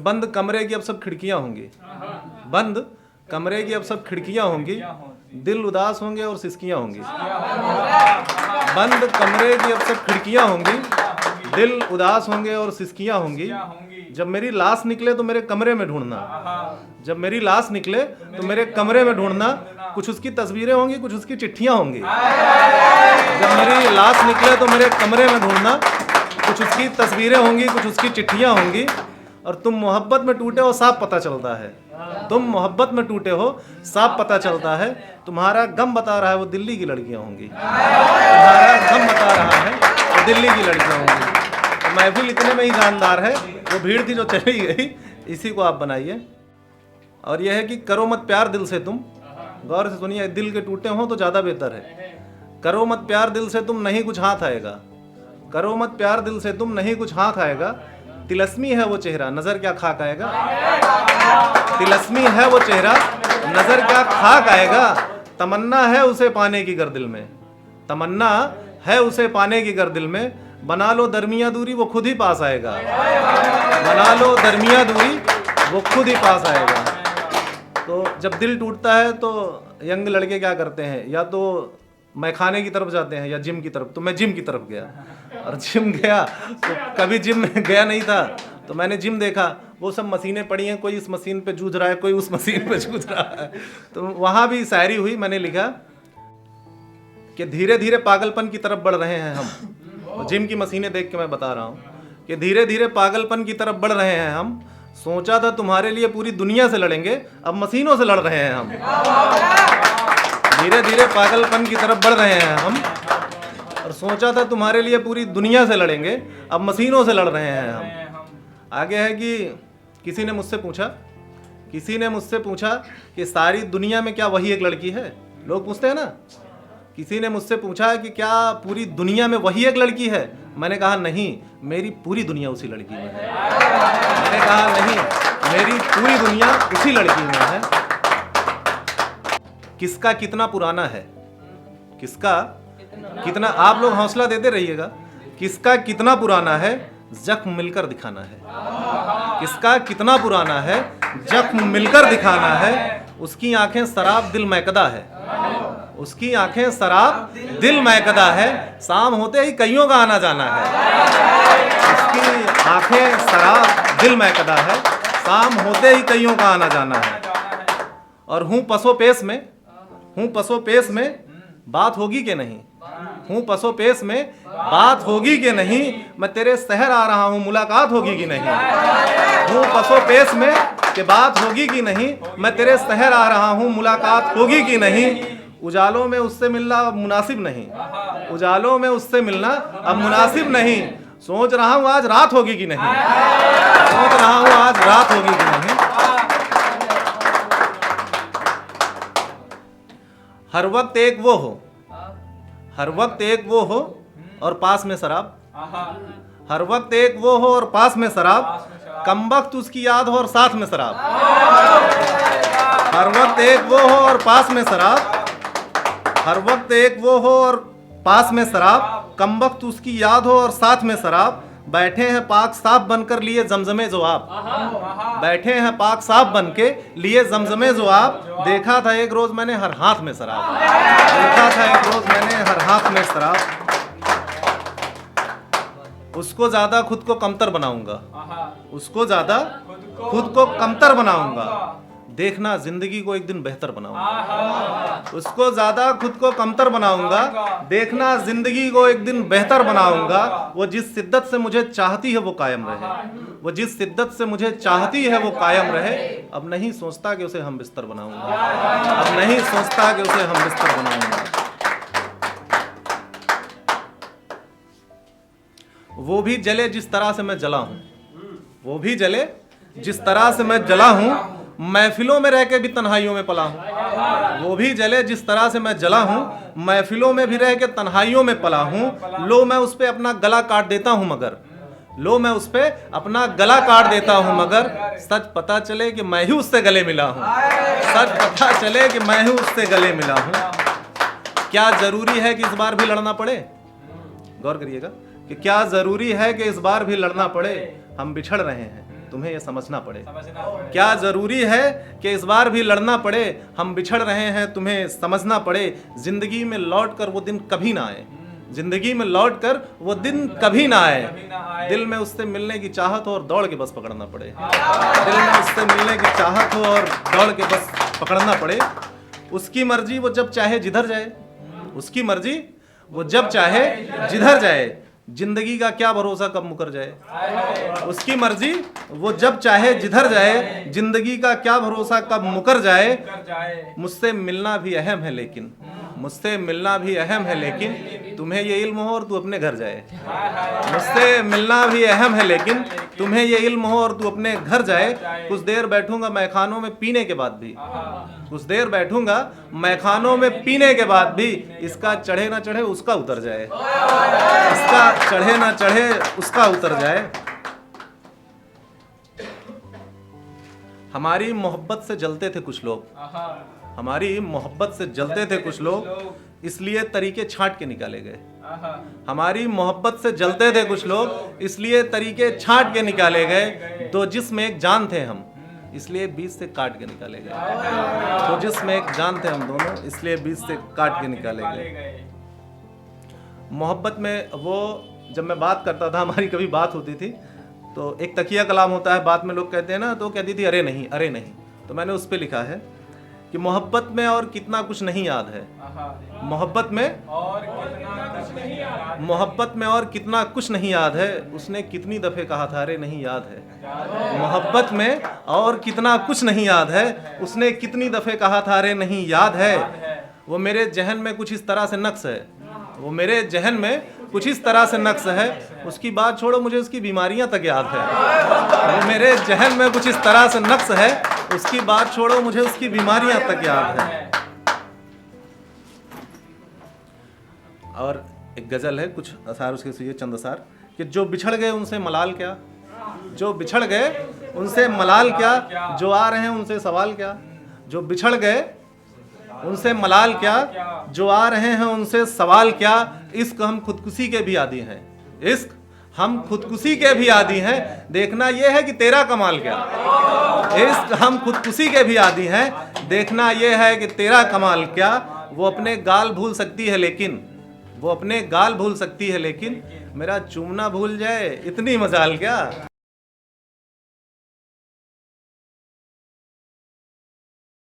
बंद कमरे की अब सब खिड़कियां होंगी, बंद कमरे की अब सब खिड़कियां होंगी, दिल उदास होंगे और सिसकियां होंगी। बंद कमरे की अब सब खिड़कियां होंगी, दिल उदास होंगे और सिसकियां होंगी। जब मेरी लाश निकले तो मेरे कमरे में ढूंढना, जब मेरी लाश निकले तो मेरे कमरे में ढूंढना। कुछ उसकी तस्वीरें होंगी, कुछ उसकी चिट्ठियां होंगी। जब मेरी लाश निकले तो मेरे कमरे में ढूंढना, कुछ उसकी तस्वीरें होंगी, कुछ उसकी चिट्ठियां होंगी। और तुम मोहब्बत में टूटे हो साफ पता चलता है, तुम मोहब्बत में टूटे हो साफ पता चलता है। तुम्हारा गम बता रहा है वो दिल्ली की लड़कियां होंगी, तुम्हारा गम बता रहा है वो दिल्ली की लड़कियां होंगी। तो महफिल इतने में ही जानदार है, वो भीड़ थी जो चली गई, इसी को आप बनाइए। और यह है कि करो मत प्यार दिल से तुम, गौर से सुनिए, दिल के टूटे हो तो ज़्यादा बेहतर है। करो मत प्यार दिल से तुम, नहीं कुछ हाथ आएगा। करो मत प्यार दिल से तुम, नहीं कुछ हाथ आएगा। तिलस्मी है वो चेहरा, नजर क्या खाक आएगा। तिलस्मी है वो चेहरा, नजर क्या खाक आएगा। तमन्ना है उसे पाने की गर दिल में, तमन्ना है उसे पाने की गर दिल में। बना लो दरमिया दूरी वो खुद ही पास आएगा, बना लो दरमिया दूरी वो खुद ही पास आएगा। तो जब दिल टूटता है तो यंग लड़के क्या करते हैं, या तो मैखाने की तरफ जाते हैं या जिम की तरफ। तो मैं जिम की तरफ गया, और जिम गया तो कभी जिम में गया नहीं था, तो मैंने जिम देखा, वो सब मशीनें पड़ी हैं, कोई इस मशीन पे जूझ रहा है, कोई उस मशीन पे जूझ रहा है। तो वहाँ भी शायरी हुई, मैंने लिखा कि धीरे धीरे पागलपन की तरफ बढ़ रहे हैं हम। जिम की मशीनें देख के मैं बता रहा हूँ कि धीरे धीरे पागलपन की तरफ बढ़ रहे हैं हम। सोचा था तुम्हारे लिए पूरी दुनिया से लड़ेंगे, अब मशीनों से लड़ रहे हैं हम। धीरे धीरे पागलपन की तरफ बढ़ रहे हैं हम, और सोचा था तुम्हारे लिए पूरी दुनिया से लड़ेंगे, अब मशीनों से लड़ रहे हैं हम। आगे है कि किसी ने मुझसे पूछा कि सारी दुनिया में क्या वही एक लड़की है। लोग पूछते हैं ना, किसी ने मुझसे पूछा कि क्या पूरी दुनिया में वही एक लड़की है। मैंने कहा नहीं, मेरी पूरी दुनिया उसी लड़की में है। मैंने कहा नहीं, मेरी पूरी दुनिया उसी लड़की में है। किसका कितना पुराना है, किसका कितना, आप लोग हौसला देते रहिएगा। किसका कितना पुराना है, जख्म मिलकर दिखाना है। किसका कितना पुराना है, जख्म मिलकर दिखाना है। उसकी आंखें शराब दिल महकदा है, उसकी आंखें शराब दिल महकदा है। शाम होते ही कईयों का आना जाना है। उसकी आंखें शराब दिल महकदा है, शाम होते ही कईयों का आना जाना है। और हूँ पसोपेश में बात होगी कि नहीं, हूँ पसोपेश में बात होगी कि नहीं। मैं तेरे शहर आ रहा हूँ, मुलाकात होगी कि नहीं। हूँ पसोपेश में कि बात होगी कि नहीं। मैं तेरे शहर आ रहा हूँ, मुलाकात होगी कि नहीं। उजालों में उससे मिलना अब मुनासिब नहीं, उजालों में उससे मिलना अब मुनासिब नहीं। सोच रहा हूँ आज रात होगी कि नहीं, सोच रहा हूँ आज रात होगी कि नहीं। हर वक्त एक वो हो, हर वक्त एक वो हो और पास में शराब। हर वक्त एक वो हो और पास में शराब, कमबख्त उसकी याद हो और साथ में शराब। हर वक्त एक वो हो और पास में शराब, हर वक्त एक वो हो और पास में शराब, कमबख्त उसकी याद हो और साथ में शराब। बैठे हैं पाक साफ बनकर लिए जमजमे जो आप, बैठे हैं पाक साफ बन के लिए जमजमे जो आप। देखा था एक रोज मैंने हर हाथ में शराब, देखा था एक रोज मैंने हर हाथ में शराब। उसको ज्यादा खुद को कमतर बनाऊंगा, उसको ज्यादा खुद को कमतर बनाऊंगा। देखना जिंदगी को एक दिन बेहतर बनाऊंगा, उसको ज्यादा खुद को कमतर बनाऊंगा। देखना जिंदगी को एक दिन बेहतर बनाऊंगा। वो जिस शिद्दत से मुझे चाहती है वो कायम रहे, वो जिस शिद्दत से मुझे चाहती है वो कायम रहे। अब नहीं सोचता कि उसे हम बिस्तर बनाऊंगा, अब नहीं सोचता कि उसे हम बिस्तर बनाऊंगा। वो भी जले जिस तरह से मैं जला हूं, वो भी जले जिस तरह से मैं जला हूं। महफिलों में रह के भी तन्हाइयों में पला हूँ। वो भी जले जिस तरह से मैं जला हूँ, महफिलों में भी रह के तन्हाइयों में पला हूँ। लो मैं उस पे अपना गला काट देता हूँ मगर, लो मैं उस पे अपना गला काट देता हूँ मगर। सच पता चले कि मैं ही उससे गले मिला हूँ, सच पता चले कि मैं ही उससे गले मिला हूँ। क्या जरूरी है कि इस बार भी लड़ना पड़े, गौर करिएगा कि क्या जरूरी है कि इस बार भी लड़ना पड़े। हम बिछड़ रहे हैं, तुम्हें ये समझना पड़े। क्या जरूरी है कि इस बार भी लड़ना पड़े, हम बिछड़ रहे हैं तुम्हें समझना पड़े। जिंदगी में लौट कर वो दिन कभी ना आए, जिंदगी में लौट कर वो दिन कभी ना आए। दिल में उससे मिलने की चाहत हो और दौड़ के बस पकड़ना पड़े। दिल में उससे मिलने की चाहत हो और दौड़ के बस पकड़ना पड़े। उसकी मर्जी वो जब चाहे जिधर जाए, उसकी मर्जी वो जब चाहे जिधर जाए। जिंदगी का क्या भरोसा कब मुकर जाए। उसकी मर्जी वो जब चाहे जिधर जाए। जिंदगी का क्या भरोसा कब मुकर जाए। मुझसे मिलना भी अहम है लेकिन, मुझसे मिलना भी अहम है लेकिन तुम्हें ये इल्म हो और तू अपने घर जाए। मुझसे मिलना भी अहम है लेकिन तुम्हें ये इल्म हो और तू अपने घर जाए। कुछ देर बैठूंगा मैखानों में पीने के बाद भी, कुछ देर बैठूंगा मैखानों में पीने के बाद भी, इसका चढ़े ना चढ़े उसका उतर जाए, इसका चढ़े ना चढ़े उसका उतर जाए। हमारी मोहब्बत से जलते थे कुछ लोग, हमारी मोहब्बत से जलते थे कुछ लोग, इसलिए तरीके छांट के निकाले गए। हमारी मोहब्बत से जलते थे कुछ लोग, इसलिए तरीके छांट के निकाले गए। दो जिस्म एक जान थे हम, इसलिए बीच से काट के निकाले गए। दो जिस्म एक जान थे हम दोनों, इसलिए बीच से काट के निकाले गए। मोहब्बत में वो जब मैं बात करता था, हमारी कभी बात होती थी तो एक तकिया कलाम होता है, बात में लोग कहते हैं ना, तो कहती थी अरे नहीं अरे नहीं। तो मैंने उस पर लिखा है कि मोहब्बत में और कितना कुछ नहीं याद है, मोहब्बत में और मोहब्बत में और कितना कुछ नहीं याद है। उसने कितनी दफे कहा था अरे नहीं याद है। मोहब्बत में और कितना कुछ नहीं याद है, उसने कितनी दफे कहा था अरे नहीं याद है। वो मेरे जहन में कुछ इस तरह से नक्श है, वो मेरे जहन में कुछ इस तरह से नक्श है, उसकी बात छोड़ो मुझे उसकी बीमारियां तक याद है। वो मेरे जहन में कुछ इस तरह से नक्श है, उसकी बात छोड़ो मुझे उसकी बीमारियां तक याद है। और एक गजल है, कुछ असार उसके सुनिए, चंद असार कि जो बिछड़ गए उनसे मलाल क्या, जो बिछड़ गए उनसे मलाल क्या, जो आ रहे हैं उनसे सवाल क्या। जो बिछड़ गए उनसे मलाल क्या, जो आ रहे हैं उनसे सवाल क्या। इश्क हम खुदकुशी के भी आदी हैं, इश्क हम खुदकुशी के भी आदी हैं, देखना यह है कि तेरा कमाल क्या। इश्क हम खुदकुशी के भी आदी हैं, देखना यह है कि तेरा कमाल क्या। वो अपने गाल भूल सकती है लेकिन, वो अपने गाल भूल सकती है लेकिन मेरा चूमना भूल जाए इतनी मजाल क्या।